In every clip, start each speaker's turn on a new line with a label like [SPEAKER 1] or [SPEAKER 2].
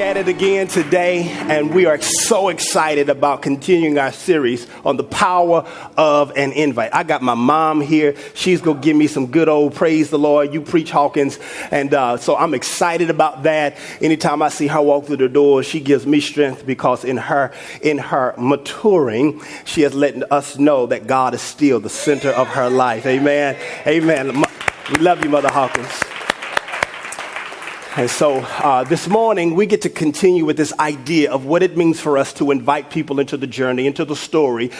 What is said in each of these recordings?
[SPEAKER 1] at it again today, and we are so excited about continuing our series on the power of an invite. I got my mom here. She's going to give me some good old praise the Lord. You preach, Hawkins. And so I'm excited about that. Anytime I see her walk through the door, she gives me strength because in her maturing, she has let us know that God is still the center of her life. Amen. Amen. We love you, Mother Hawkins. And so this morning, we get to continue with this idea of what it means for us to invite people into the journey, into the story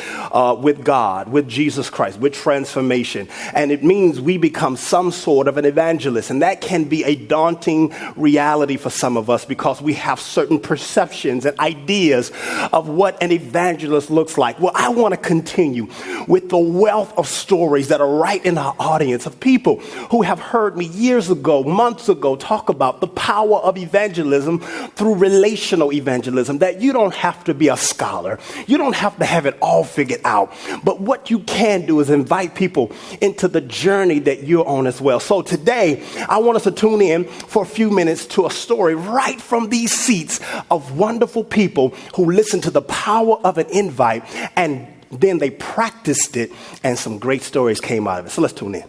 [SPEAKER 1] with God, with Jesus Christ, with transformation. And it means we become some sort of an evangelist. And that can be a daunting reality for some of us because we have certain perceptions and ideas of what an evangelist looks like. Well, I want to continue with the wealth of stories that are right in our audience of people who have heard me years ago, months ago, talk about the power of evangelism through relational evangelism, that you don't have to be a scholar. You don't have to have it all figured out. But what you can do is invite people into the journey that you're on as well. So today, I want us to tune in for a few minutes to a story right from these seats of wonderful people who listened to the power of an invite, and then they practiced it, and some great stories came out of it. So let's tune in.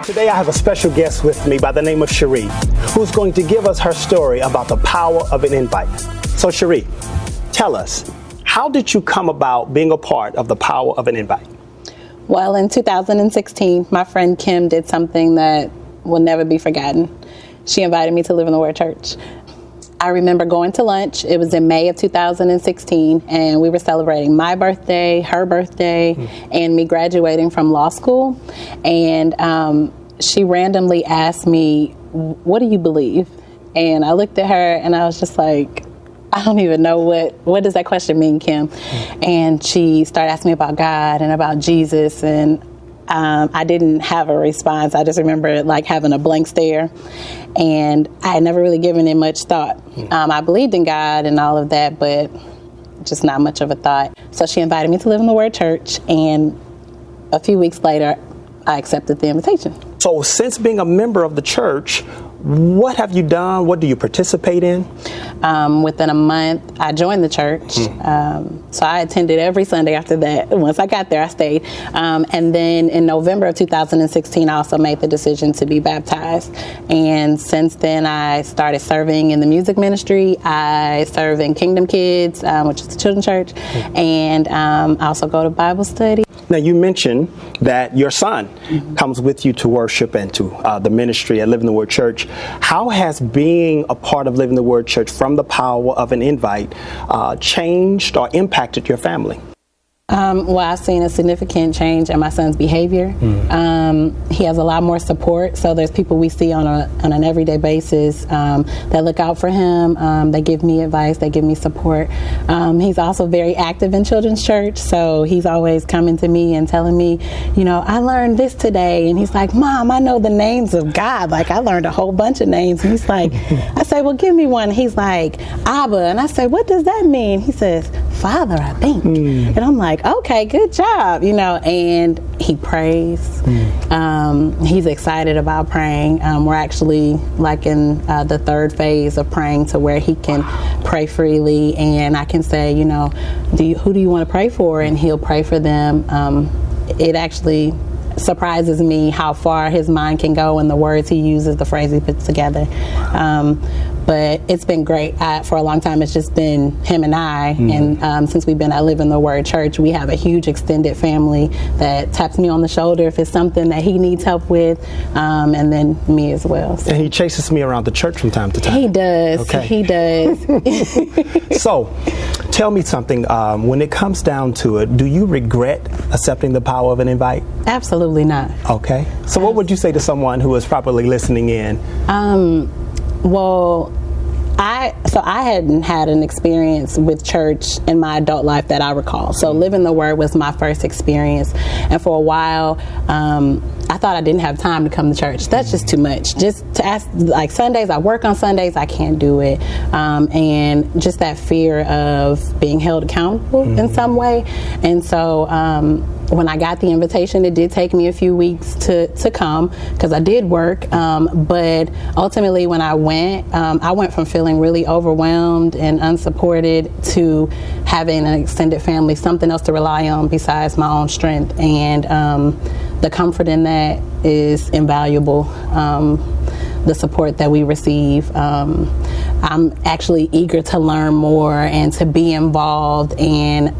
[SPEAKER 1] Today I have a special guest with me by the name of Cherie, who's going to give us her story about the power of an invite. So Cherie, tell us, how did you come about being a part of the power of an invite?
[SPEAKER 2] Well, in 2016, my friend Kim did something that will never be forgotten. She invited me to Live in the Word Church. I remember going to lunch. It was in May of 2016, and we were celebrating my birthday, her birthday, and me graduating from law school. And she randomly asked me, "What do you believe?" And I looked at her, and I was just like, I don't even know what does that question mean, Kim? And she started asking me about God and about Jesus, and I didn't have a response. I just remember like having a blank stare, and I had never really given it much thought. I believed in God and all of that, but just not much of a thought. So she invited me to Live in the Word Church, and a few weeks later, I accepted the invitation.
[SPEAKER 1] So since being a member of the church, what have you done? What do you participate in?
[SPEAKER 2] Within a month, I joined the church. So I attended every Sunday after that. Once I got there, I stayed. And then in November of 2016, I also made the decision to be baptized. And since then, I started serving in the music ministry. I serve in Kingdom Kids, which is the children's church. And I also go to Bible study.
[SPEAKER 1] Now, you mentioned that your son comes with you to worship and to the ministry at Live in the Word Church. How has being a part of Live in the Word Church from the power of an invite changed or impacted your family?
[SPEAKER 2] Well, I've seen a significant change in my son's behavior. He has a lot more support. So there's people we see on an everyday basis that look out for him. They give me advice. They give me support. He's also very active in children's church. So he's always coming to me and telling me, you know, I learned this today. And he's like, Mom, I know the names of God. Like, I learned a whole bunch of names. And he's like, I say, well, give me one. He's like, Abba. And I say, what does that mean? He says, Father, I think. And I'm like, okay, good job, you know, and he prays. He's excited about praying. We're actually like in the third phase of praying to where he can pray freely, and I can say, you know, who do you want to pray for? And he'll pray for them. It actually surprises me how far his mind can go in the words he uses, the phrase he puts together. But it's been great. For a long time, it's just been him and I. And since we've been at Live in the Word Church, we have a huge extended family that taps me on the shoulder if it's something that he needs help with, and then me as well. So.
[SPEAKER 1] And he chases me around the church from time to time.
[SPEAKER 2] He does.
[SPEAKER 1] Okay.
[SPEAKER 2] He does.
[SPEAKER 1] So, tell me something. When it comes down to it, do you regret accepting the power of an invite?
[SPEAKER 2] Absolutely not.
[SPEAKER 1] Okay. So what would you say to someone who is probably listening in?
[SPEAKER 2] Well, I hadn't had an experience with church in my adult life that I recall. So Living the Word was my first experience. And for a while, I thought I didn't have time to come to church. That's just too much. Just to ask, like Sundays, I work on Sundays, I can't do it. And just that fear of being held accountable in some way. And so when I got the invitation, it did take me a few weeks to come because I did work. But ultimately, when I went from feeling really overwhelmed and unsupported to having an extended family, something else to rely on besides my own strength. And the comfort in that is invaluable. The support that we receive. I'm actually eager to learn more and to be involved, and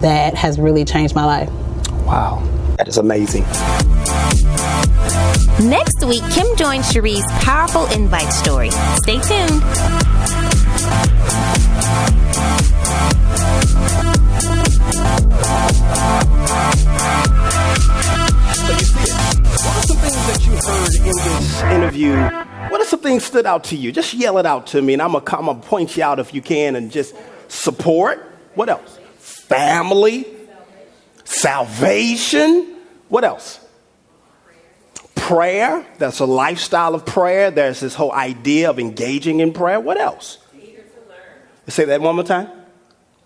[SPEAKER 2] that has really changed my life.
[SPEAKER 1] Wow, that is amazing.
[SPEAKER 3] Next week, Kim joins Cherie's powerful invite story. Stay tuned.
[SPEAKER 1] So you see it. What are some things that you heard in this interview? What are some things stood out to you? Just yell it out to me, and I'm gonna point you out if you can, and just support. What else? Family. Salvation. What else? Prayer. That's a lifestyle of prayer. There's this whole idea of engaging in prayer. What else?
[SPEAKER 4] Eager to learn.
[SPEAKER 1] Say that one more time.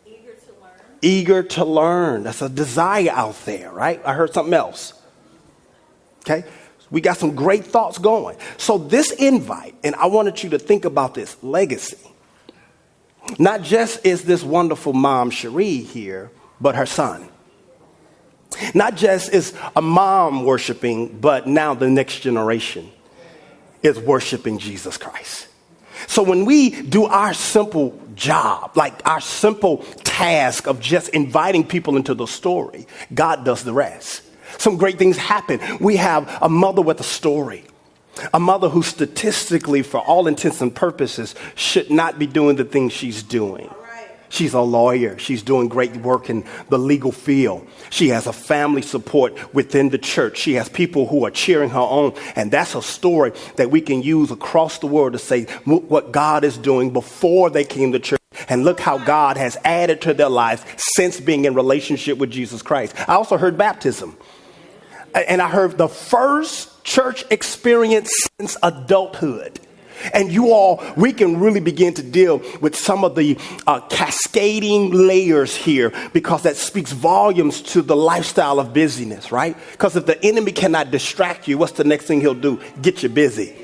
[SPEAKER 4] Eager to learn.
[SPEAKER 1] Eager to learn. That's a desire out there, right? I heard something else. Okay. We got some great thoughts going. So this invite, and I wanted you to think about this legacy. Not just is this wonderful mom, Cherie, here, but her son. Not just is a mom worshiping, but now the next generation is worshiping Jesus Christ. So when we do our simple job, like our simple task of just inviting people into the story, God does the rest. Some great things happen. We have a mother with a story. A mother who statistically, for all intents and purposes, should not be doing the things she's doing. She's a lawyer. She's doing great work in the legal field. She has a family support within the church. She has people who are cheering her on. And that's a story that we can use across the world to say what God is doing before they came to church. And look how God has added to their lives since being in relationship with Jesus Christ. I also heard baptism. And I heard the first church experience since adulthood. And you all, we can really begin to deal with some of the cascading layers here, because that speaks volumes to the lifestyle of busyness, right? Because if the enemy cannot distract you, what's the next thing he'll do? Get you busy.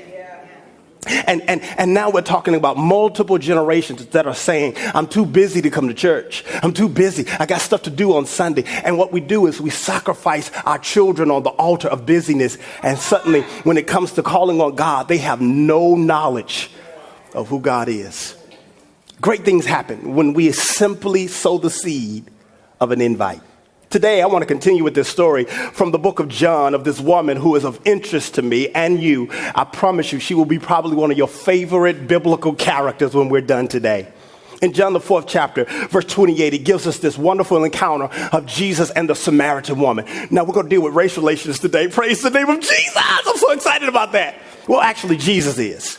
[SPEAKER 1] And now we're talking about multiple generations that are saying, I'm too busy to come to church. I'm too busy. I got stuff to do on Sunday. And what we do is we sacrifice our children on the altar of busyness. And suddenly, when it comes to calling on God, they have no knowledge of who God is. Great things happen when we simply sow the seed of an invite. Today, I want to continue with this story from the book of John of this woman who is of interest to me and you. I promise you, she will be probably one of your favorite biblical characters when we're done today. In John, the 4th chapter, verse 28, it gives us this wonderful encounter of Jesus and the Samaritan woman. Now, we're going to deal with race relations today. Praise the name of Jesus. I'm so excited about that. Well, actually, Jesus is.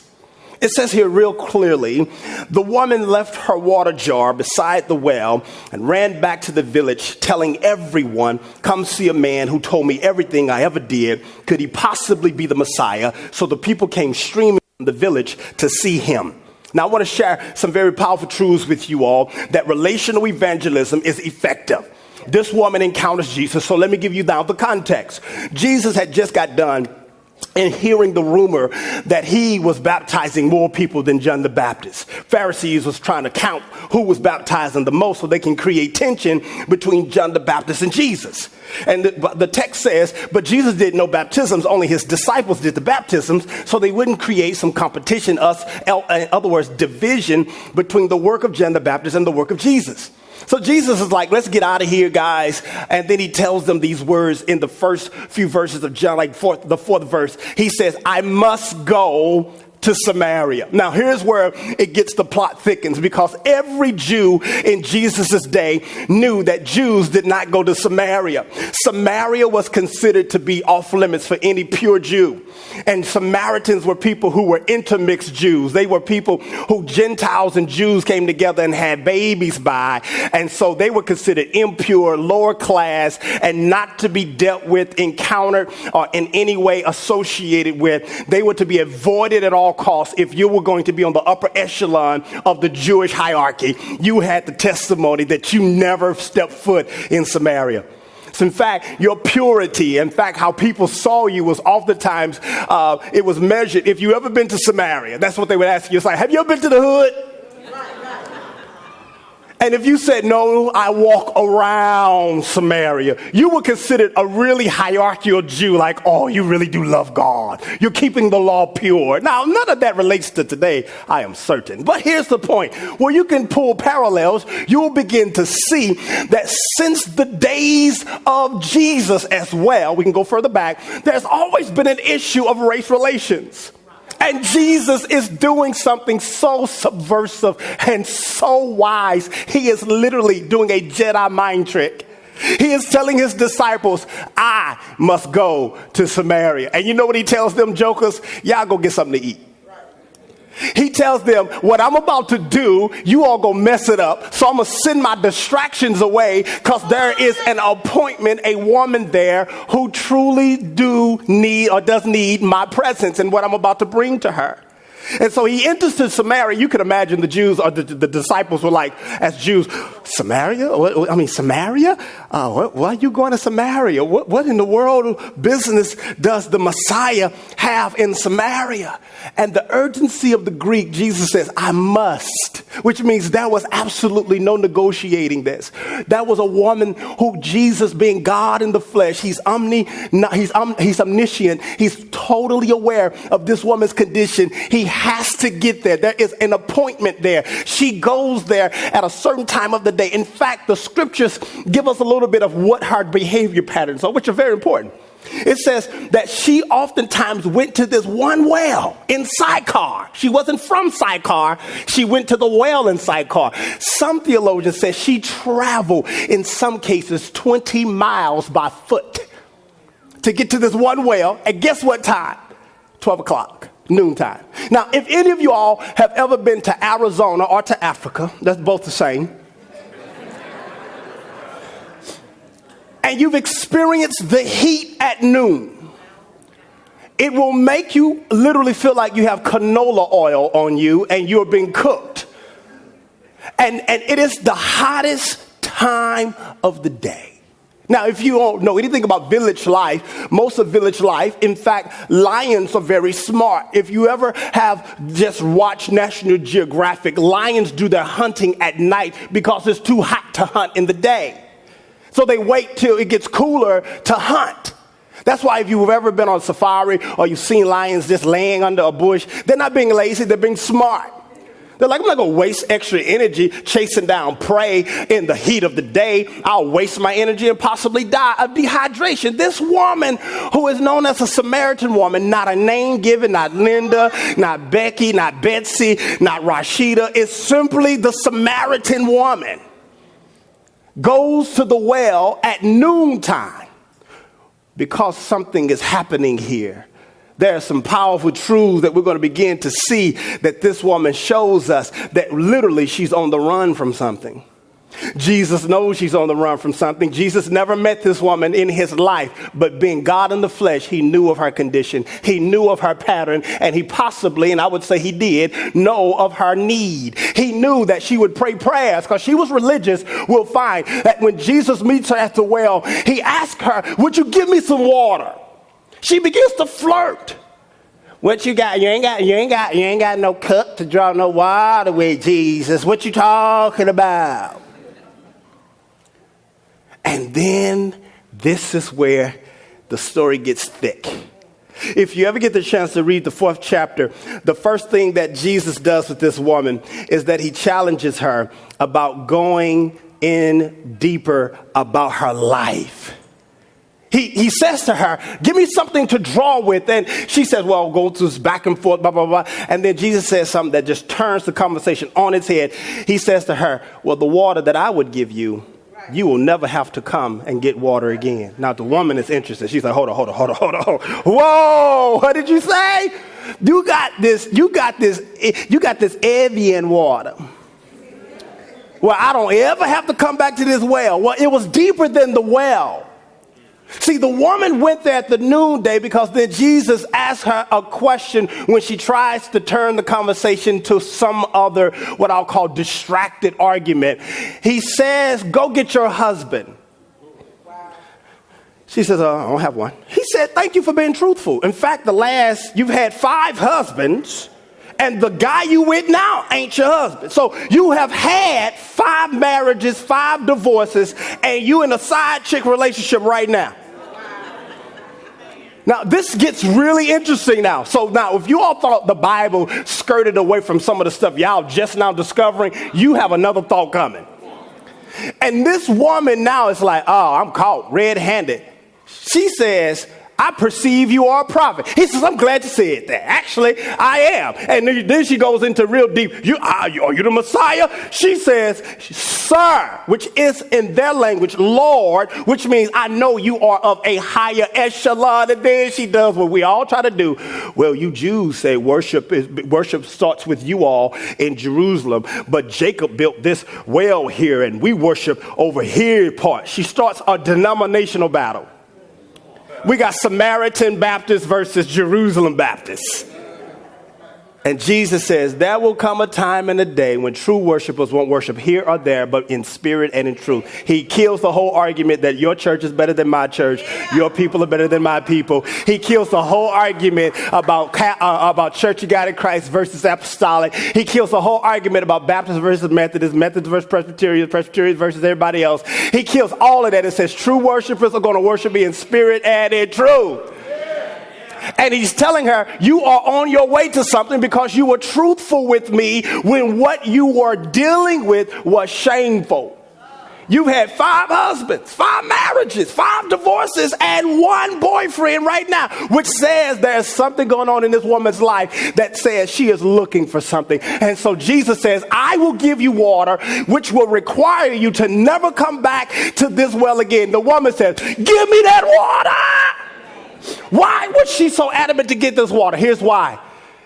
[SPEAKER 1] It says here real clearly, the woman left her water jar beside the well and ran back to the village, telling everyone, come see a man who told me everything I ever did. Could he possibly be the Messiah? So the people came streaming from the village to see him. Now, I want to share some very powerful truths with you all, that relational evangelism is effective. This woman encounters Jesus, so let me give you now the context. Jesus had just got done and hearing the rumor that he was baptizing more people than John the Baptist. Pharisees was trying to count who was baptizing the most so they can create tension between John the Baptist and Jesus. And the text says, but Jesus did no baptisms, only his disciples did the baptisms, so they wouldn't create some competition, in other words, division between the work of John the Baptist and the work of Jesus. So Jesus is like, let's get out of here, guys. And then he tells them these words in the first few verses of John, like the fourth verse. He says, I must go to Samaria. Now, here's where it gets the plot thickens, because every Jew in Jesus' day knew that Jews did not go to Samaria. Samaria was considered to be off limits for any pure Jew. And Samaritans were people who were intermixed Jews. They were people who Gentiles and Jews came together and had babies by. And so they were considered impure, lower class, and not to be dealt with, encountered, or in any way associated with. They were to be avoided at all costs. If you were going to be on the upper echelon of the Jewish hierarchy, you had the testimony that you never stepped foot in Samaria. So in fact, your purity, in fact, how people saw you was oftentimes, it was measured. If you ever been to Samaria, that's what they would ask you. It's like, have you ever been to the hood? And if you said, no, I walk around Samaria, you were considered a really hierarchical Jew, like, oh, you really do love God. You're keeping the law pure. Now, none of that relates to today, I am certain. But here's the point. Where you can pull parallels, you'll begin to see that since the days of Jesus as well, we can go further back, there's always been an issue of race relations. And Jesus is doing something so subversive and so wise. He is literally doing a Jedi mind trick. He is telling his disciples, I must go to Samaria. And you know what he tells them, jokers? Y'all go get something to eat. He tells them, what I'm about to do, you all go mess it up. So I'm going to send my distractions away, because there is an appointment, a woman there who truly does need my presence and what I'm about to bring to her. And so he enters to Samaria. You can imagine the Jews, or the disciples were like, as Jews, Samaria? Samaria? Why are you going to Samaria? What in the world business does the Messiah have in Samaria? And the urgency of the Greek, Jesus says, I must, which means there was absolutely no negotiating this. That was a woman who Jesus, being God in the flesh, he's omniscient. He's totally aware of this woman's condition. He has to get there. There is an appointment there. She goes there at a certain time of the day. In fact, the scriptures give us a little bit of what her behavior patterns are, which are very important. It says that she oftentimes went to this one well in Sychar. She wasn't from Sychar. She went to the well in Sychar. Some theologians say she traveled, in some cases, 20 miles by foot to get to this one well. And guess what time? 12 o'clock. Noontime. Now, if any of you all have ever been to Arizona or to Africa, that's both the same, and you've experienced the heat at noon, it will make you literally feel like you have canola oil on you and you're being cooked. And it is the hottest time of the day. Now, if you don't know anything about village life, most of village life, in fact, lions are very smart. If you ever have just watched National Geographic, lions do their hunting at night because it's too hot to hunt in the day. So they wait till it gets cooler to hunt. That's why if you've ever been on safari or you've seen lions just laying under a bush, they're not being lazy, they're being smart. They're like, I'm not going to waste extra energy chasing down prey in the heat of the day. I'll waste my energy and possibly die of dehydration. This woman, who is known as a Samaritan woman, not a name given, not Linda, not Becky, not Betsy, not Rashida, is simply the Samaritan woman, goes to the well at noontime because something is happening here. There are some powerful truths that we're going to begin to see that this woman shows us, that literally she's on the run from something. Jesus knows she's on the run from something. Jesus never met this woman in his life, but being God in the flesh, he knew of her condition. He knew of her pattern, and he possibly, and I would say he did, know of her need. He knew that she would pray prayers because she was religious. We'll find that when Jesus meets her at the well, he asks her, would you give me some water? She begins to flirt. What you got? You ain't got no cup to draw no water with, Jesus. What you talking about? And then this is where the story gets thick. If you ever get the chance to read the 4th chapter, the first thing that Jesus does with this woman is that he challenges her about going in deeper about her life. He says to her, give me something to draw with. And she says, well, go to this back and forth, blah, blah, blah. And then Jesus says something that just turns the conversation on its head. He says to her, well, the water that I would give you, you will never have to come and get water again. Now, the woman is interested. She's like, hold on. Whoa, what did you say? You got this Evian water. Well, I don't ever have to come back to this well. Well, it was deeper than the well. See, the woman went there at the noonday because then Jesus asked her a question when she tries to turn the conversation to some other, what I'll call distracted argument. He says, go get your husband. She says, I don't have one. He said, thank you for being truthful. In fact, you've had 5 husbands, and the guy you with now ain't your husband. So you have had 5 marriages, 5 divorces, and you in a side chick relationship right now. Now, this gets really interesting now. So now, if you all thought the Bible skirted away from some of the stuff y'all just now discovering, you have another thought coming. And this woman now is like, oh, I'm caught red-handed. She says, I perceive you are a prophet. He says, I'm glad you said that. Actually, I am. And then she goes into real deep. Are you the Messiah? She says, sir, which is in their language, Lord, which means I know you are of a higher echelon. And then she does what we all try to do. Well, you Jews say worship starts with you all in Jerusalem. But Jacob built this well here and we worship over here part. She starts a denominational battle. We got Samaritan Baptists versus Jerusalem Baptists. And Jesus says, there will come a time and a day when true worshipers won't worship here or there, but in spirit and in truth. He kills the whole argument that your church is better than my church. Your people are better than my people. He kills the whole argument about Church of God in Christ versus apostolic. He kills the whole argument about Baptist versus Methodist, Methodist versus Presbyterian, Presbyterian versus everybody else. He kills all of that and says true worshipers are going to worship me in spirit and in truth. And he's telling her, you are on your way to something because you were truthful with me when what you were dealing with was shameful. You've had 5 husbands, 5 marriages, 5 divorces, and 1 boyfriend right now, which says there's something going on in this woman's life that says she is looking for something. And so Jesus says, I will give you water, which will require you to never come back to this well again. The woman says, give me that water. Why was she so adamant to get this water? Here's why.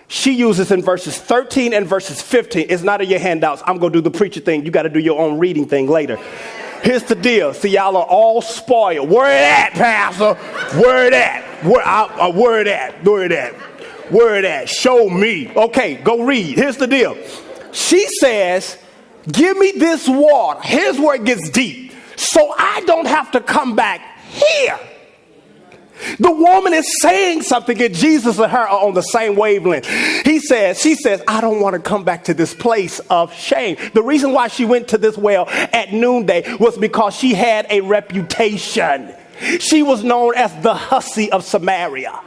[SPEAKER 1] She uses in verses 13 and verses 15. It's not in your handouts. I'm going to do the preacher thing. You got to do your own reading thing later. Here's the deal. See, y'all are all spoiled. Where it at, Pastor? Where it at? Where it at? Where it at? Where it at? Show me. Okay, go read. Here's the deal. She says, give me this water. Here's where it gets deep. So I don't have to come back here. The woman is saying something, and Jesus and her are on the same wavelength. She says, I don't want to come back to this place of shame. The reason why she went to this well at noonday was because she had a reputation. She was known as the hussy of Samaria.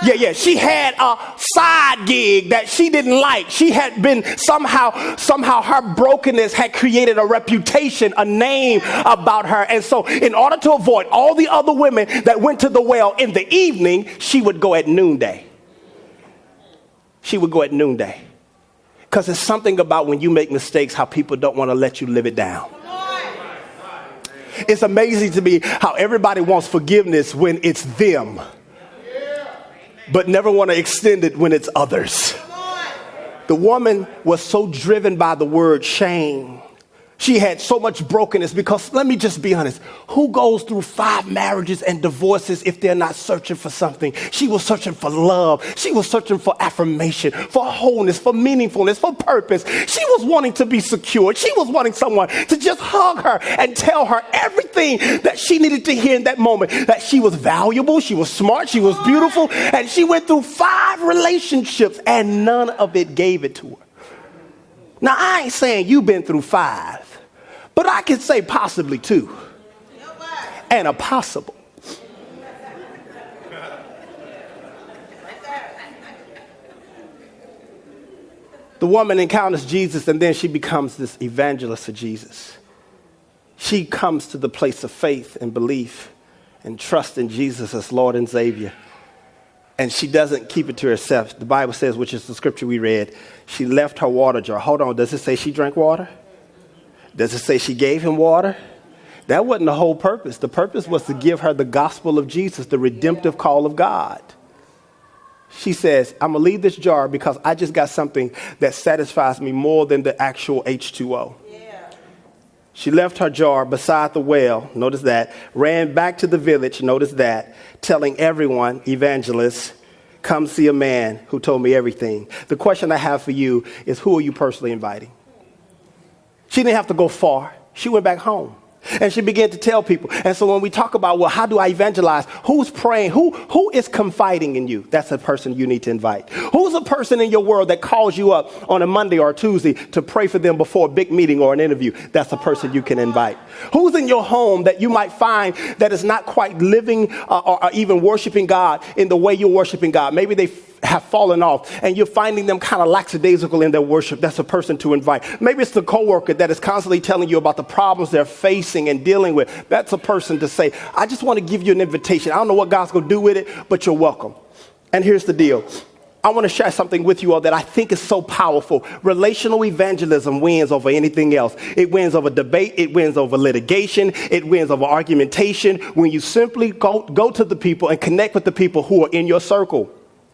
[SPEAKER 1] Yeah. She had a side gig that she didn't like. She had been somehow her brokenness had created a reputation, a name about her. And so in order to avoid all the other women that went to the well in the evening, she would go at noonday. Because there's something about when you make mistakes, how people don't want to let you live it down. It's amazing to me how everybody wants forgiveness when it's them, but never want to extend it when it's others. The woman was so driven by the word shame. She had so much brokenness because, let me just be honest, who goes through 5 marriages and divorces if they're not searching for something? She was searching for love. She was searching for affirmation, for wholeness, for meaningfulness, for purpose. She was wanting to be secured. She was wanting someone to just hug her and tell her everything that she needed to hear in that moment, that she was valuable, she was smart, she was beautiful, and she went through 5 relationships and none of it gave it to her. Now, I ain't saying you've been through 5, but I can say possibly 2 and a possible. The woman encounters Jesus and then she becomes this evangelist for Jesus. She comes to the place of faith and belief and trust in Jesus as Lord and Savior. And she doesn't keep it to herself. The Bible says, which is the scripture we read, she left her water jar. Hold on, does it say she drank water? Does it say she gave him water? That wasn't the whole purpose. The purpose was to give her the gospel of Jesus, the redemptive call of God. She says, I'm going to leave this jar because I just got something that satisfies me more than the actual H2O. Yeah. She left her jar beside the well, notice that, ran back to the village, notice that, telling everyone, evangelists, come see a man who told me everything. The question I have for you is, who are you personally inviting? She didn't have to go far. She went back home. And she began to tell people. And so when we talk about, well, how do I evangelize? Who's praying? Who is confiding in you? That's a person you need to invite. Who's a person in your world that calls you up on a Monday or a Tuesday to pray for them before a big meeting or an interview? That's a person you can invite. Who's in your home that you might find that is not quite living or even worshiping God in the way you're worshiping God? Maybe they have fallen off and you're finding them kind of lackadaisical in their worship. That's a person to invite. Maybe it's the coworker that is constantly telling you about the problems they're facing and dealing with. That's a person to say, I just want to give you an invitation. I don't know what God's going to do with it, but you're welcome. And here's the deal. I want to share something with you all that I think is so powerful. Relational evangelism wins over anything else. It wins over debate. It wins over litigation. It wins over argumentation. When you simply go to the people and connect with the people who are in your circle.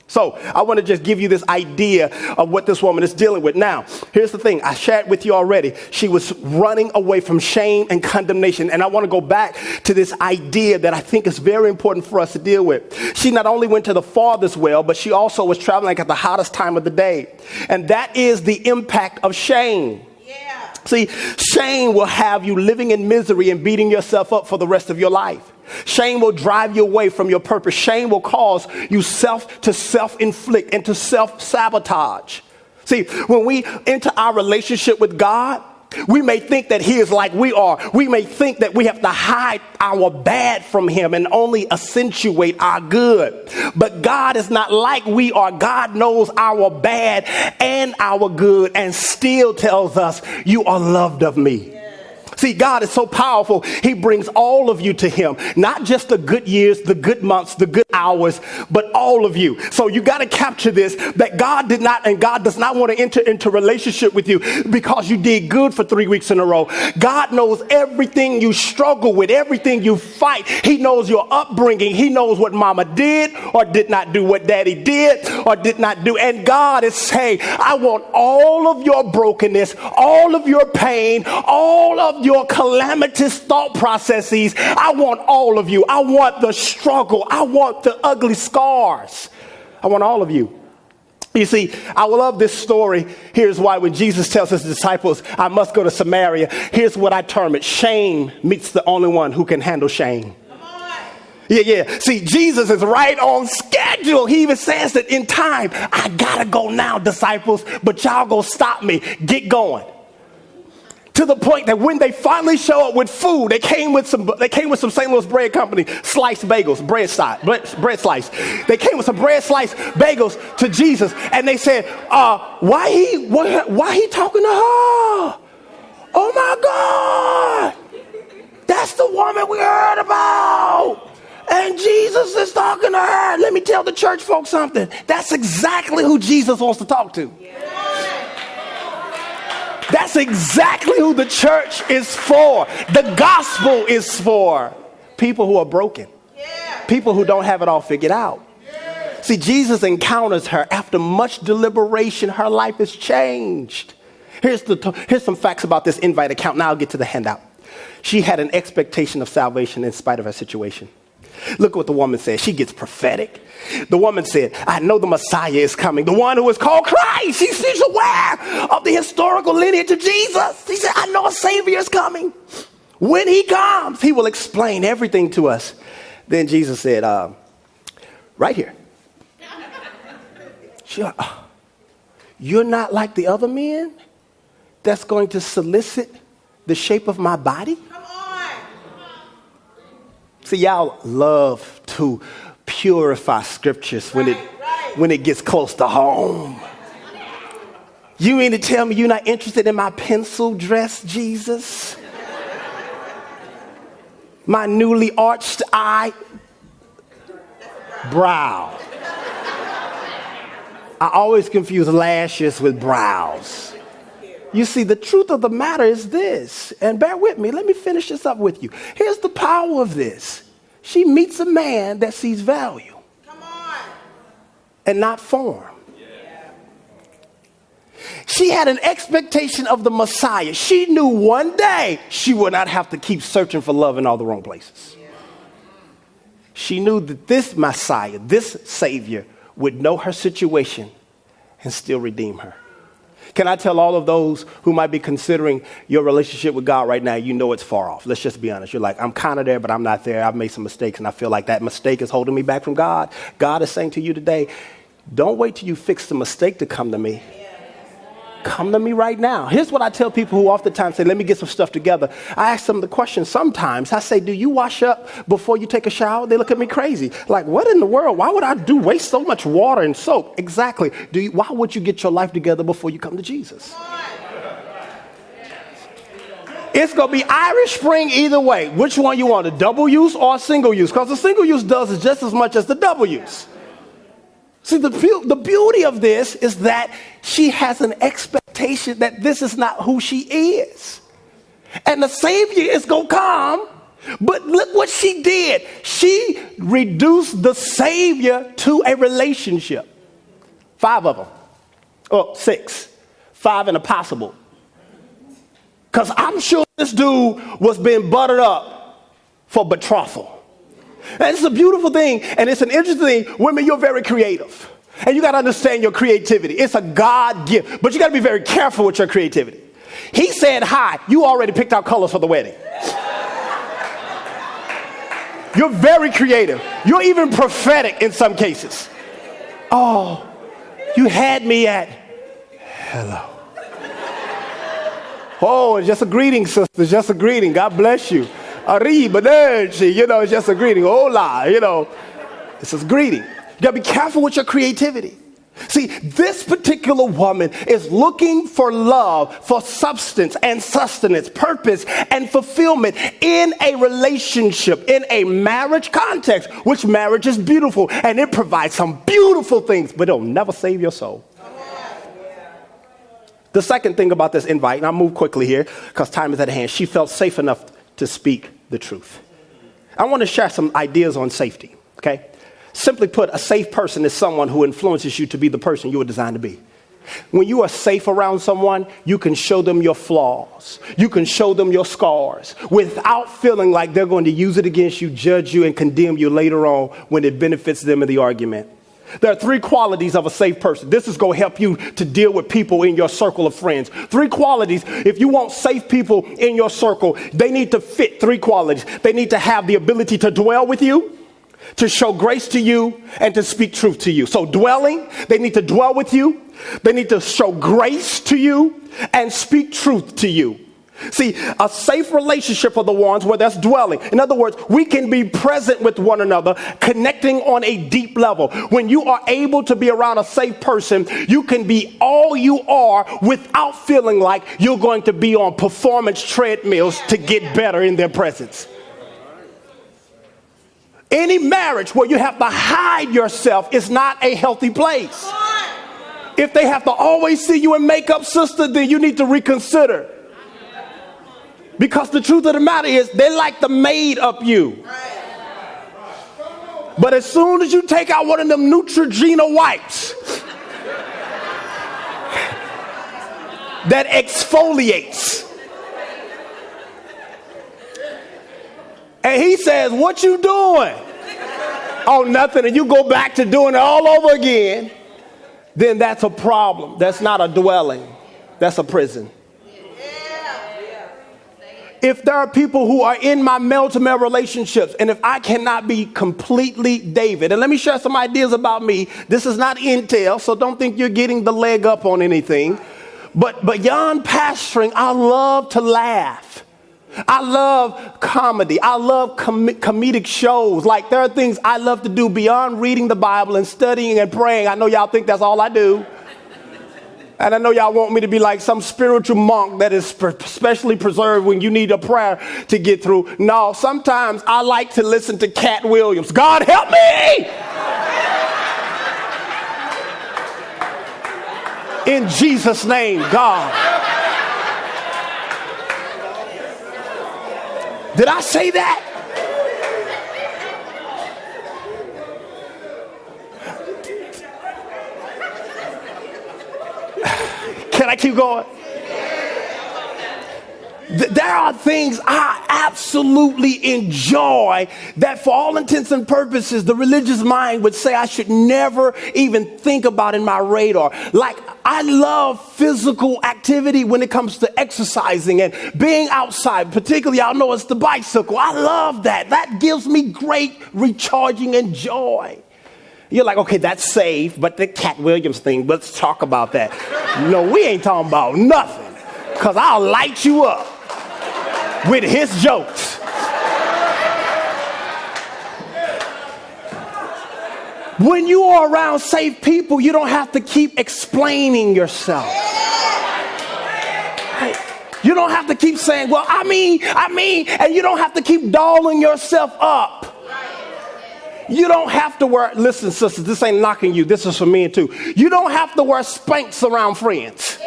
[SPEAKER 1] So I want to just give you this idea of what this woman is dealing with. Now, here's the thing. I shared with you already. She was running away from shame and condemnation. And I want to go back to this idea that I think is very important for us to deal with. She not only went to the farthest well, but she also was traveling at the hottest time of the day. And that is the impact of shame. Yeah. See, shame will have you living in misery and beating yourself up for the rest of your life. Shame will drive you away from your purpose. Shame will cause you to self-inflict and to self-sabotage. See, when we enter our relationship with God, we may think that he is like we are. We may think that we have to hide our bad from him and only accentuate our good. But God is not like we are. God knows our bad and our good and still tells us, you are loved of me. See, God is so powerful. He brings all of you to him, not just the good years, the good months, the good hours, but all of you. So you got to capture this, that God did not, and God does not want to enter into relationship with you because you did good for 3 weeks in a row. God knows everything you struggle with, everything you fight. He knows your upbringing. He knows what mama did or did not do, what daddy did or did not do. And God is saying, I want all of your brokenness, all of your pain, all of your calamitous thought processes. I want all of you. I want the struggle. I want the ugly scars. I want all of you. You see, I love this story. Here's why. When Jesus tells his disciples, I must go to Samaria, here's what I term it. Shame meets the only one who can handle shame. Yeah. See, Jesus is right on schedule. He even says that in time, I gotta go now, disciples, but y'all go stop me. Get going. To the point that when they finally show up with food, they came with some St. Louis Bread Company sliced bagels, bread slice. They came with some bread sliced bagels to Jesus, and they said, why he talking to her? Oh my God, that's the woman we heard about. And Jesus is talking to her. Let me tell the church folks something. That's exactly who Jesus wants to talk to. That's exactly who the church is for. The gospel is for people who are broken. People who don't have it all figured out. See, Jesus encounters her. After much deliberation, her life is changed. Here's some facts about this invite account. Now I'll get to the handout. She had an expectation of salvation in spite of her situation. Look what the woman said. She gets prophetic. The woman said, I know the Messiah is coming. The one who is called Christ. She's aware of the historical lineage of Jesus. She said, I know a Savior is coming. When he comes, he will explain everything to us. Then Jesus said, right here. She's like, you're not like the other men that's going to solicit the shape of my body? See, y'all love to purify scriptures when it gets close to home. You mean to tell me you're not interested in my pencil dress, Jesus? My newly arched brow. I always confuse lashes with brows. You see, the truth of the matter is this, and bear with me, let me finish this up with you. Here's the power of this. She meets a man that sees value. Come on. And not form. She had an expectation of the Messiah. She knew one day she would not have to keep searching for love in all the wrong places. She knew that this Messiah, this Savior, would know her situation and still redeem her. Can I tell all of those who might be considering your relationship with God right now, you know it's far off. Let's just be honest. You're like, I'm kind of there, but I'm not there. I've made some mistakes, and I feel like that mistake is holding me back from God. God is saying to you today, don't wait till you fix the mistake to come to me. Come to me right now. Here's what I tell people who oftentimes say, let me get some stuff together. I ask them the question sometimes. I say, do you wash up before you take a shower? They look at me crazy. Like, what in the world? Why would I waste so much water and soap? Exactly. Why would you get your life together before you come to Jesus? It's going to be Irish Spring either way. Which one you want, a double use or a single use? Because the single use does just as much as the double use. See, the beauty of this is that she has an expectation that this is not who she is. And the Savior is going to come. But look what she did. She reduced the Savior to a relationship. 5 of them. Oh, 6. 5 and a possible. Because I'm sure this dude was being buttered up for betrothal. And it's a beautiful thing, and it's an interesting thing. Women, you're very creative. And you got to understand your creativity. It's a God gift, but you got to be very careful with your creativity. He said hi. You already picked out colors for the wedding. You're very creative. You're even prophetic in some cases. Oh, you had me at hello. Oh, it's just a greeting, sister. Just a greeting. God bless you. Arrivederci, it's just a greeting. Hola, it's a greeting. You gotta be careful with your creativity. See, this particular woman is looking for love, for substance and sustenance, purpose and fulfillment in a relationship, in a marriage context, which marriage is beautiful and it provides some beautiful things, but it'll never save your soul. The second thing about this invite, and I'll move quickly here because time is at hand, she felt safe enough to speak the truth. I want to share some ideas on safety, okay? Simply put, a safe person is someone who influences you to be the person you were designed to be. When you are safe around someone, you can show them your flaws. You can show them your scars without feeling like they're going to use it against you, judge you, and condemn you later on when it benefits them in the argument. There are 3 qualities of a safe person. This is going to help you to deal with people in your circle of friends. 3 qualities. If you want safe people in your circle, they need to fit 3 qualities. They need to have the ability to dwell with you, to show grace to you, and to speak truth to you. So dwelling, they need to dwell with you. They need to show grace to you and speak truth to you. See, a safe relationship are the ones where that's dwelling. In other words, we can be present with one another, connecting on a deep level. When you are able to be around a safe person, you can be all you are without feeling like you're going to be on performance treadmills to get better in their presence. Any marriage where you have to hide yourself is not a healthy place. If they have to always see you in makeup, sister, then you need to reconsider. Because the truth of the matter is, they like to made up you. But as soon as you take out one of them Neutrogena wipes that exfoliates, and he says, what you doing? Oh, nothing. And you go back to doing it all over again, then that's a problem. That's not a dwelling. That's a prison. If there are people who are in my male-to-male relationships, and if I cannot be completely David, and let me share some ideas about me. This is not intel, so don't think you're getting the leg up on anything. But beyond pastoring, I love to laugh. I love comedy. I love comedic shows. Like, there are things I love to do beyond reading the Bible and studying and praying. I know y'all think that's all I do. And I know y'all want me to be like some spiritual monk that is specially preserved when you need a prayer to get through. No, sometimes I like to listen to Cat Williams. God help me! In Jesus' name, God. Did I say that? Can I keep going? There are things I absolutely enjoy that for all intents and purposes, the religious mind would say I should never even think about in my radar. Like, I love physical activity when it comes to exercising and being outside. Particularly, y'all know it's the bicycle. I love that. That gives me great recharging and joy. You're like, okay, that's safe, but the Cat Williams thing, let's talk about that. No, we ain't talking about nothing, because I'll light you up with his jokes. When you are around safe people, you don't have to keep explaining yourself. You don't have to keep saying, well, I mean, and you don't have to keep dolling yourself up. You don't have to wear, listen, sisters, this ain't knocking you. This is for men too. You don't have to wear Spanx around friends.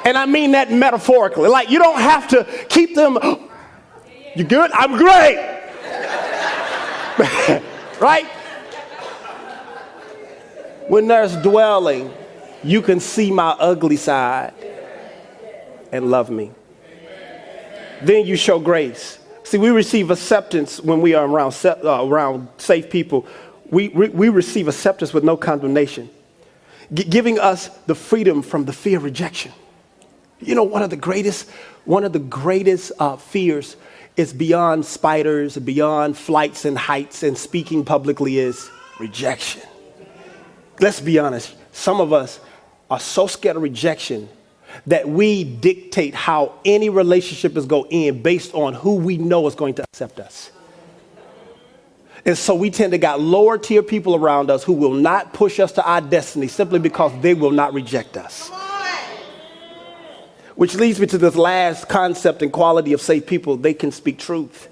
[SPEAKER 1] And I mean that metaphorically. Like, you don't have to keep them, you good? I'm great. Right? When there's dwelling, you can see my ugly side and love me. Then you show grace. See, we receive acceptance when we are around safe people. We receive acceptance with no condemnation, giving us the freedom from the fear of rejection. You know, one of the greatest fears is beyond spiders, beyond flights and heights and speaking publicly is rejection. Let's be honest. Some of us are so scared of rejection that we dictate how any relationship is going to end based on who we know is going to accept us. And so we tend to got lower tier people around us who will not push us to our destiny simply because they will not reject us. Which leads me to this last concept and quality of safe people. They can speak truth.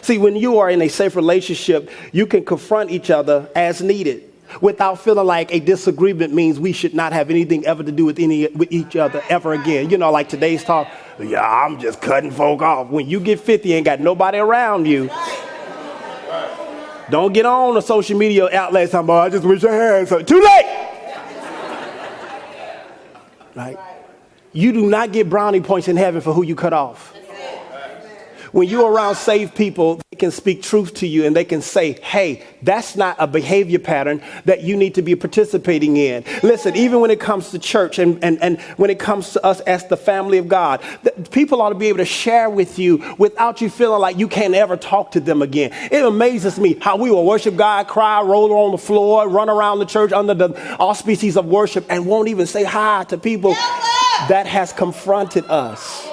[SPEAKER 1] See, when you are in a safe relationship, you can confront each other as needed without feeling like a disagreement means we should not have anything ever to do with each other ever again. You know, like today's talk, yeah, I'm just cutting folk off. When you get 50, ain't got nobody around you. Don't get on the social media outlets talking about, I just wish I had something. Too late. Right? You do not get brownie points in heaven for who you cut off. When you're around saved people, they can speak truth to you and they can say, hey, that's not a behavior pattern that you need to be participating in. Listen, even when it comes to church and when it comes to us as the family of God, people ought to be able to share with you without you feeling like you can't ever talk to them again. It amazes me how we will worship God, cry, roll on the floor, run around the church under the auspices of worship and won't even say hi to people that has confronted us.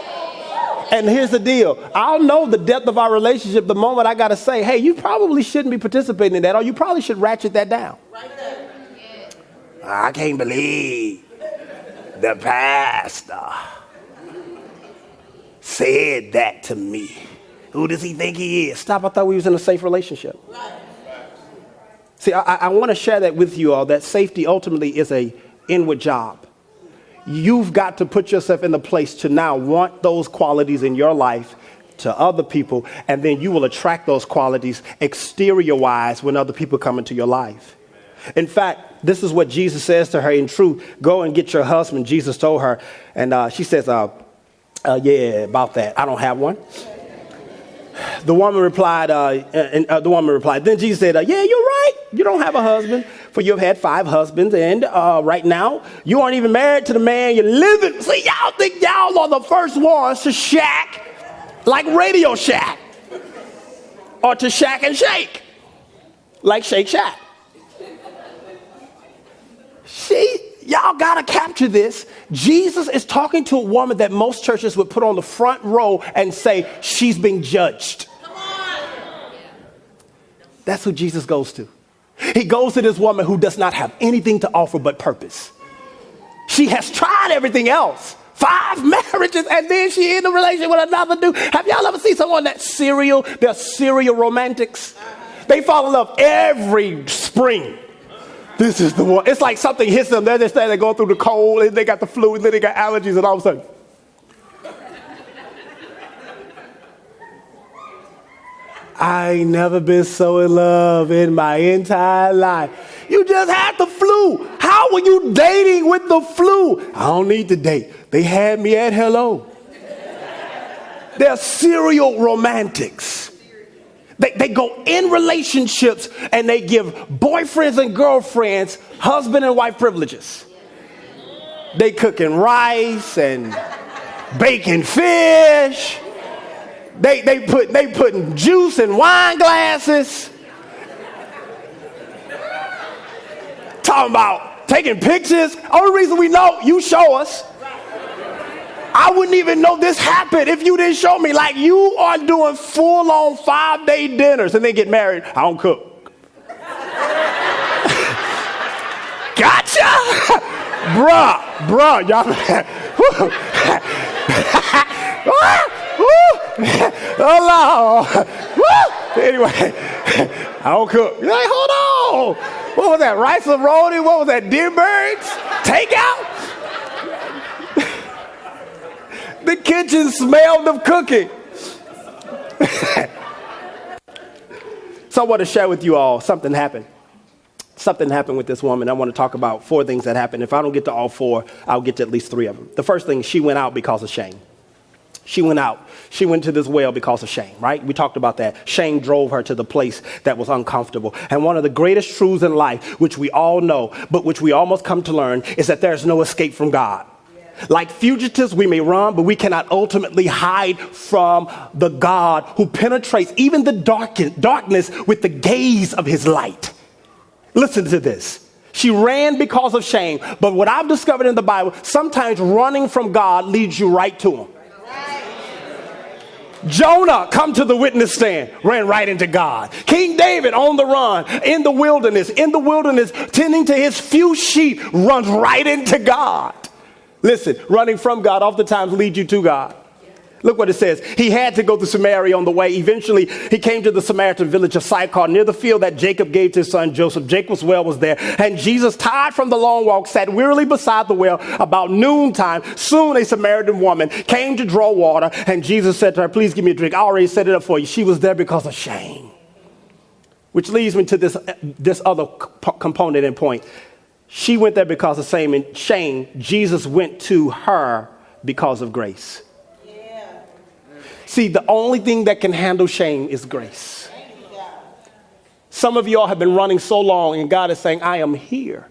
[SPEAKER 1] And here's the deal. I'll know the depth of our relationship the moment I got to say, hey, you probably shouldn't be participating in that, or you probably should ratchet that down. Right there. I can't believe the pastor said that to me. Who does he think he is? Stop, I thought we was in a safe relationship. Right. See, I want to share that with you all, that safety ultimately is a inward job. You've got to put yourself in the place to now want those qualities in your life to other people, and then you will attract those qualities exterior-wise when other people come into your life. In fact, this is what Jesus says to her in truth. Go and get your husband, Jesus told her. And she says, yeah, about that. I don't have one. The woman replied, then Jesus said, yeah, you're right. You don't have a husband, for you have had 5 husbands, and right now you aren't even married to the man you're living. See, y'all think y'all are the first ones to shack, like Radio Shack, or to shack and shake, like Shake Shack. Y'all gotta capture this. Jesus is talking to a woman that most churches would put on the front row and say, she's being judged. Come on. That's who Jesus goes to. He goes to this woman who does not have anything to offer but purpose. She has tried everything else. 5 marriages, and then she in a relationship with another dude. Have y'all ever seen someone that's serial? They're serial romantics. They fall in love every spring. This is the one. It's like something hits them. They're just standing, going through the cold, and they got the flu, and then they got allergies, and all of a sudden. I ain't never been so in love in my entire life. You just had the flu. How were you dating with the flu? I don't need to date. They had me at hello. They're serial romantics. They go in relationships and they give boyfriends and girlfriends husband and wife privileges. They cooking rice and baking fish. They putting juice in wine glasses. Talking about taking pictures. Only reason we know, you show us. I wouldn't even know this happened if you didn't show me. Like, you are doing full-on 5-day dinners and then get married. I don't cook. Gotcha. Bruh, y'all. Oh, Lord. Anyway, I don't cook. You're like, hold on. What was that? Rice and roni? What was that? Deer birds? Takeout? The kitchen smelled of cooking. So I want to share with you all something happened. Something happened with this woman. I want to talk about 4 things that happened. If I don't get to all 4, I'll get to at least 3 of them. The first thing, she went out because of shame. She went out. She went to this well because of shame, right? We talked about that. Shame drove her to the place that was uncomfortable. And one of the greatest truths in life, which we all know, but which we almost come to learn, is that there's no escape from God. Like fugitives, we may run, but we cannot ultimately hide from the God who penetrates even the darkness with the gaze of his light. Listen to this. She ran because of shame, but what I've discovered in the Bible, sometimes running from God leads you right to him. Jonah, come to the witness stand, ran right into God. King David on the run, in the wilderness, tending to his few sheep, runs right into God. Listen, running from God oftentimes leads you to God. Look what it says. He had to go to Samaria on the way. Eventually, he came to the Samaritan village of Sychar, near the field that Jacob gave to his son Joseph. Jacob's well was there. And Jesus, tired from the long walk, sat wearily beside the well. About noontime, soon a Samaritan woman came to draw water. And Jesus said to her, please give me a drink. I already set it up for you. She was there because of shame. Which leads me to this other component and point. She went there because of shame. Jesus went to her because of grace. See, the only thing that can handle shame is grace. Some of y'all have been running so long, and God is saying, I am here,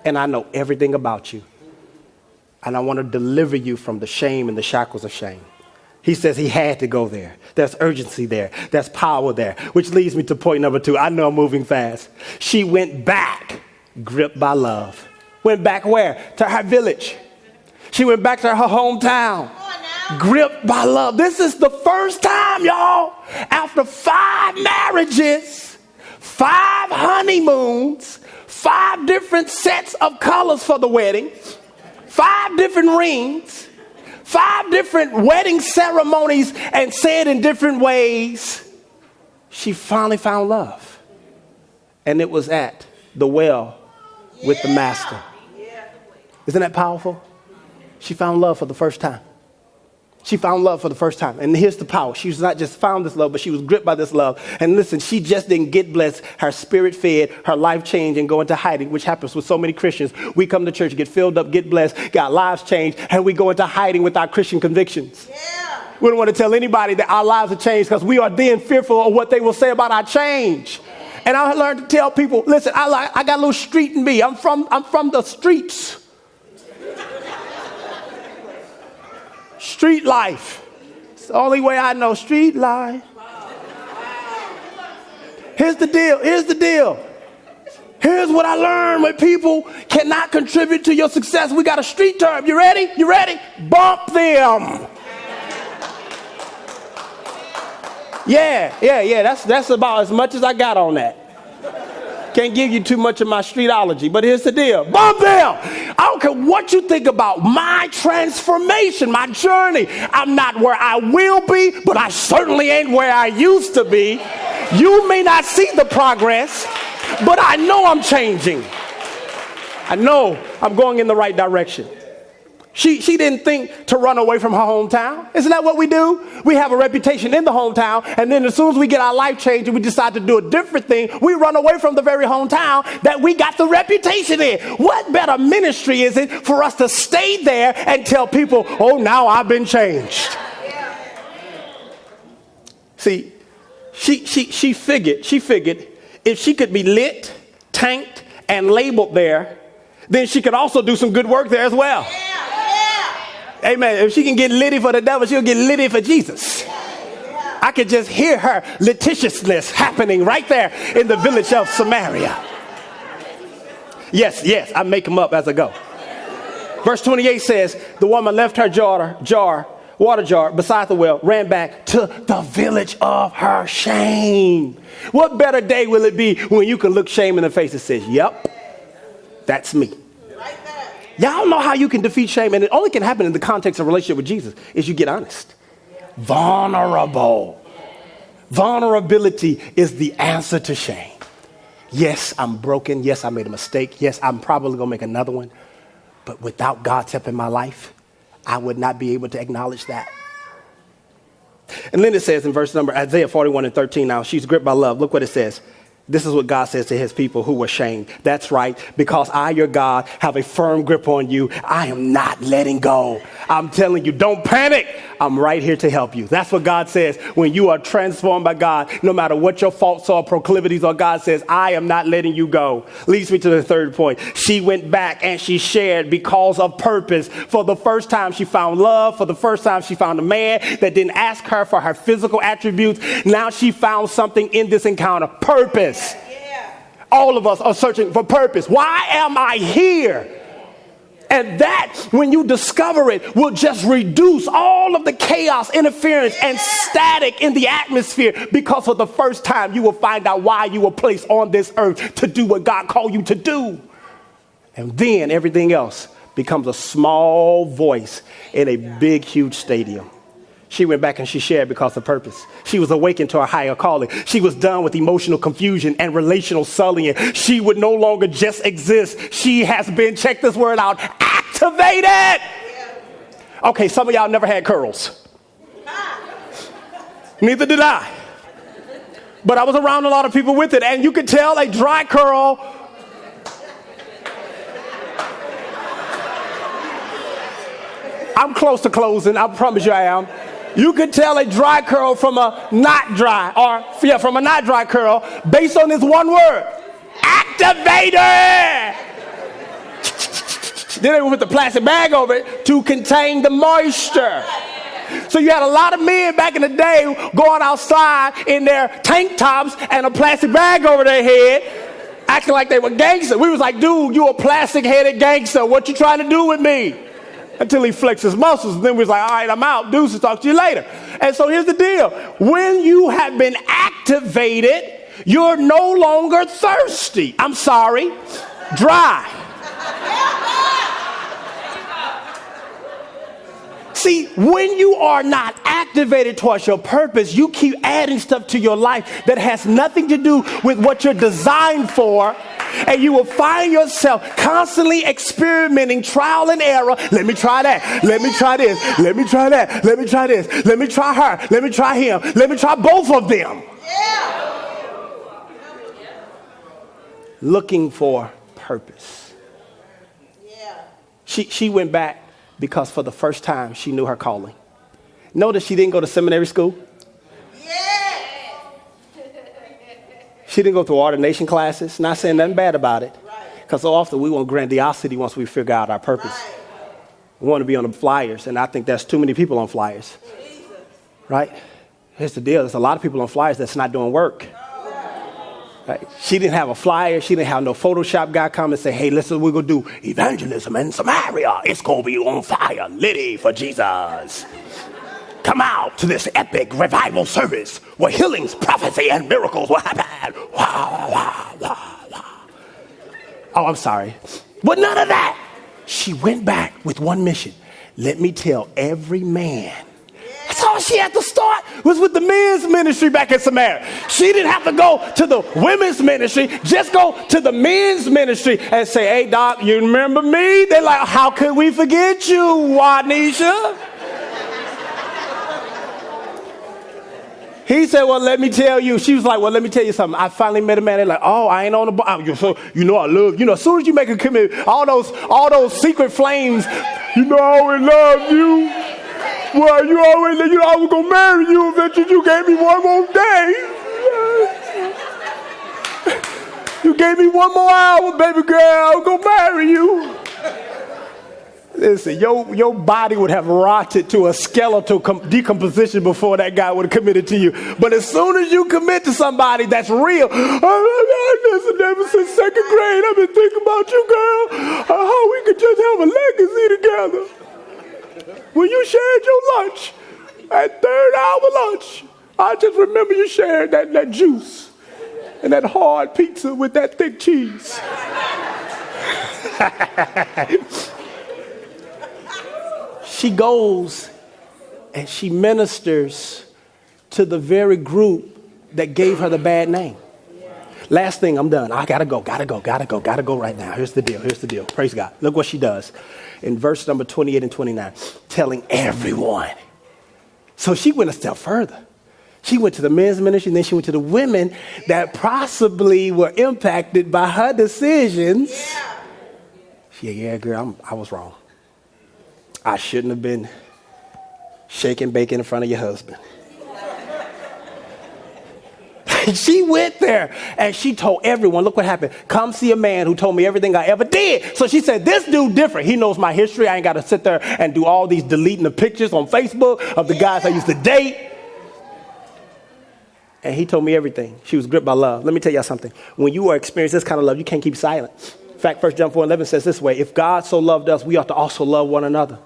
[SPEAKER 1] and I know everything about you. And I want to deliver you from the shame and the shackles of shame. He says he had to go there. There's urgency there. There's power there, which leads me to point number 2. I know I'm moving fast. She went back, gripped by love. Went back where? To her village. She went back to her hometown. Gripped by love. This is the first time, y'all, after 5 marriages, 5 honeymoons, 5 different sets of colors for the wedding, 5 different rings, 5 different wedding ceremonies, and said in different ways, she finally found love. And it was at the well with the master. Isn't that powerful? She found love for the first time. She found love for the first time. And here's the power. She was not just found this love, but she was gripped by this love. And listen, she just didn't get blessed. Her spirit fed, her life changed, and go into hiding, which happens with so many Christians. We come to church, get filled up, get blessed, got lives changed, and we go into hiding with our Christian convictions. Yeah. We don't want to tell anybody that our lives have changed because we are then fearful of what they will say about our change. And I learned to tell people, listen, I got a little street in me. I'm from the streets. Street life. It's the only way I know. Street life. Here's the deal. Here's what I learned when people cannot contribute to your success. We got a street term. You ready? Bump them. Yeah. That's about as much as I got on that. Can't give you too much of my streetology, but here's the deal. Bump them. I don't care what you think about my transformation, my journey. I'm not where I will be, but I certainly ain't where I used to be. You may not see the progress, but I know I'm changing. I know I'm going in the right direction. She didn't think to run away from her hometown. Isn't that what we do? We have a reputation in the hometown, and then as soon as we get our life changed and we decide to do a different thing, we run away from the very hometown that we got the reputation in. What better ministry is it for us to stay there and tell people, oh, now I've been changed? See, she figured if she could be lit, tanked, and labeled there, then she could also do some good work there as well. Amen. If she can get litty for the devil, she'll get litty for Jesus. I could just hear her litigiousness happening right there in the village of Samaria. Yes, I make them up as I go. Verse 28 says, the woman left her water jar beside the well, ran back to the village of her shame. What better day will it be when you can look shame in the face and says, yep, that's me. Y'all know how you can defeat shame, and it only can happen in the context of relationship with Jesus, is you get honest. Vulnerable. Vulnerability is the answer to shame. Yes, I'm broken. Yes, I made a mistake. Yes, I'm probably going to make another one. But without God's help in my life, I would not be able to acknowledge that. And then it says in verse number, Isaiah 41:13, now she's gripped by love. Look what it says. This is what God says to his people who were shamed. That's right. Because I, your God, have a firm grip on you. I am not letting go. I'm telling you, don't panic. I'm right here to help you. That's what God says when you are transformed by God. No matter what your faults or proclivities are, God says, I am not letting you go. Leads me to the third point. She went back and she shared because of purpose. For the first time, she found love. For the first time, she found a man that didn't ask her for her physical attributes. Now she found something in this encounter. Purpose. All of us are searching for purpose. Why am I here? And that, when you discover it, will just reduce all of the chaos, interference, and static in the atmosphere, because for the first time, you will find out why you were placed on this earth to do what God called you to do. And then everything else becomes a small voice in a big, huge stadium. She went back and she shared because of purpose. She was awakened to a higher calling. She was done with emotional confusion and relational sullying. She would no longer just exist. She has been, check this word out, activated. Okay, some of y'all never had curls. Neither did I. But I was around a lot of people with it, and you could tell a dry curl. I'm close to closing. I promise you I am. You could tell a dry curl from a not dry, from a not dry curl based on this one word, activator. Then they would put the plastic bag over it to contain the moisture. So you had a lot of men back in the day going outside in their tank tops and a plastic bag over their head, acting like they were gangster. We was like, dude, you a plastic-headed gangster. What you trying to do with me? Until he flexed his muscles, and then we was like, all right, I'm out. Deuces, talk to you later. And so here's the deal. When you have been activated, you're no longer thirsty. I'm sorry, dry. See, when you are not activated towards your purpose, you keep adding stuff to your life that has nothing to do with what you're designed for. And you will find yourself constantly experimenting, trial and error. Let me try that. Let me try this. Let me try that. Let me try this. Let me try her. Let me try him. Let me try both of them. Looking for purpose. She went back because for the first time she knew her calling. Notice she didn't go to seminary school. She didn't go through ordination classes. Not saying nothing bad about it. Because so often we want grandiosity once we figure out our purpose. We want to be on the flyers, and I think there's too many people on flyers. Right? Here's the deal. There's a lot of people on flyers that's not doing work. Right? She didn't have a flyer. She didn't have no Photoshop guy come and say, hey, listen, we're going to do evangelism in Samaria. It's going to be on fire, litty for Jesus. Come out to this epic revival service where healings, prophecy, and miracles will happen. Wow, wow, wow, wow. Oh, I'm sorry. But none of that. She went back with one mission. Let me tell every man. That's all she had to start was with the men's ministry back in Samaria. She didn't have to go to the women's ministry. Just go to the men's ministry and say, hey, Doc, you remember me? They're like, how could we forget you, Juanisha? He said, well, let me tell you. She was like, well, let me tell you something. I finally met a man. They're like, oh, I ain't on the bar. So, I love, as soon as you make a commitment, all those secret flames, I always love you. Well, you always, I was going to marry you eventually. You gave me one more day. You gave me one more hour, baby girl. I was going to marry you. Listen, your body would have rotted to a skeletal decomposition before that guy would have committed to you. But as soon as you commit to somebody that's real, listen, ever since second grade, I've been thinking about you, girl, how we could just have a legacy together. When you shared your lunch, at third hour lunch, I just remember you sharing that juice and that hard pizza with that thick cheese. She goes and she ministers to the very group that gave her the bad name. Last thing, I'm done. I gotta go right now. Here's the deal. Praise God. Look what she does in verse number 28 and 29, telling everyone. So she went a step further. She went to the men's ministry, and then she went to the women that possibly were impacted by her decisions. Yeah, girl, I was wrong. I shouldn't have been shaking bacon in front of your husband. She went there and she told everyone, look what happened. Come see a man who told me everything I ever did. So she said, this dude different. He knows my history. I ain't got to sit there and do all these deleting the pictures on Facebook of the guys I used to date. And he told me everything. She was gripped by love. Let me tell y'all something. When you are experiencing this kind of love, you can't keep silent. In fact, 1 John 4:11 says this way, if God so loved us, we ought to also love one another.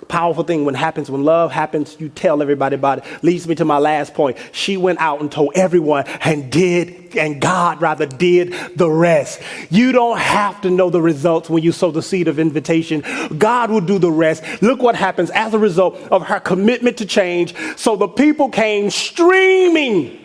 [SPEAKER 1] Powerful thing when love happens, you tell everybody about it. Leads me to my last point. She went out and told everyone and God did the rest. You don't have to know the results when you sow the seed of invitation. God will do the rest. Look what happens as a result of her commitment to change. So the people came streaming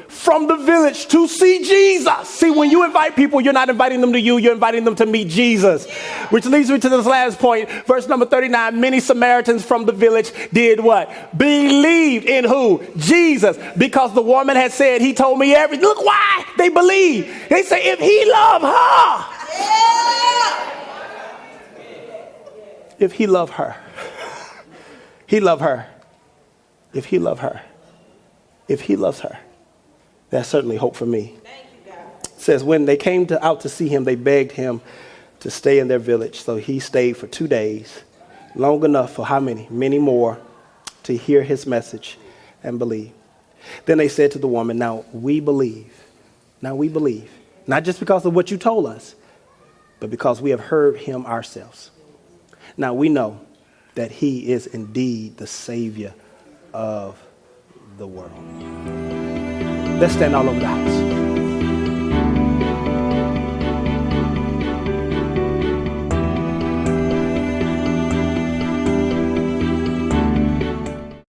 [SPEAKER 1] from the village to see Jesus. See, when you invite people, you're not inviting them to you, you're inviting them to meet Jesus. Which leads me to this last point. Verse number 39, many Samaritans from the village did what? Believed in who? Jesus. Because the woman had said, he told me everything. Look why they believe. They say, if he loved her. If he loved her. He loved her. If he loved her. If he loves her. That's certainly hope for me. It says when they came out to see him, they begged him to stay in their village. So he stayed for 2 days, long enough for how many? Many more to hear his message and believe. Then they said to the woman, now we believe. Not just because of what you told us, but because we have heard him ourselves. Now we know that he is indeed the Savior of the world. Let's stand all over the house.